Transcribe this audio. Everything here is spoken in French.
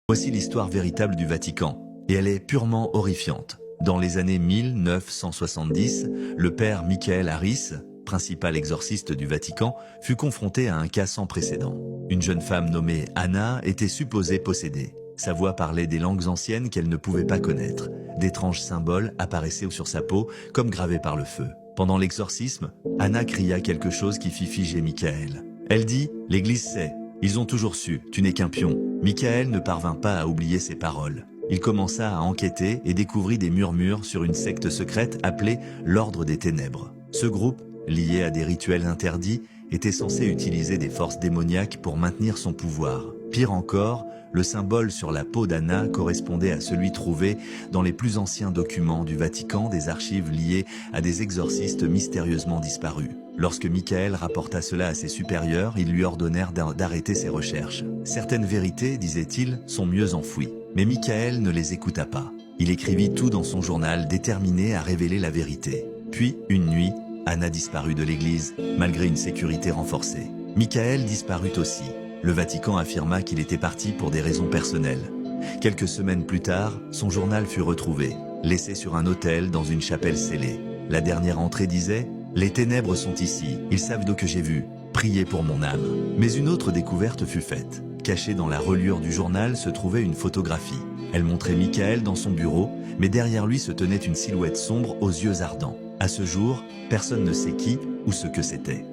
Voici l'histoire véritable du Vatican, et elle est purement horrifiante. Dans les années 1970, le père Michael Harris, principal exorciste du Vatican, fut confronté à un cas sans précédent. Une jeune femme nommée Anna était supposée possédée. Sa voix parlait des langues anciennes qu'elle ne pouvait pas connaître. D'étranges symboles apparaissaient sur sa peau, comme gravés par le feu. Pendant l'exorcisme, Anna cria quelque chose qui fit figer Michael. Elle dit « L'Église sait, ils ont toujours su, tu n'es qu'un pion ». Michael ne parvint pas à oublier ces paroles. Il commença à enquêter et découvrit des murmures sur une secte secrète appelée l'Ordre des Ténèbres. Ce groupe, lié à des rituels interdits, était censé utiliser des forces démoniaques pour maintenir son pouvoir. Pire encore, le symbole sur la peau d'Anna correspondait à celui trouvé dans les plus anciens documents du Vatican des archives liées à des exorcistes mystérieusement disparus. Lorsque Michael rapporta cela à ses supérieurs, ils lui ordonnèrent d'arrêter ses recherches. Certaines vérités, disait-il, sont mieux enfouies. Mais Michael ne les écouta pas. Il écrivit tout dans son journal, déterminé à révéler la vérité. Puis, une nuit, Anna disparut de l'église, malgré une sécurité renforcée. Michael disparut aussi. Le Vatican affirma qu'il était parti pour des raisons personnelles. Quelques semaines plus tard, son journal fut retrouvé, laissé sur un autel dans une chapelle scellée. La dernière entrée disait « Les ténèbres sont ici, ils savent d'où que j'ai vu, priez pour mon âme ». Mais une autre découverte fut faite. Cachée dans la reliure du journal se trouvait une photographie. Elle montrait Michael dans son bureau, mais derrière lui se tenait une silhouette sombre aux yeux ardents. À ce jour, personne ne sait qui ou ce que c'était.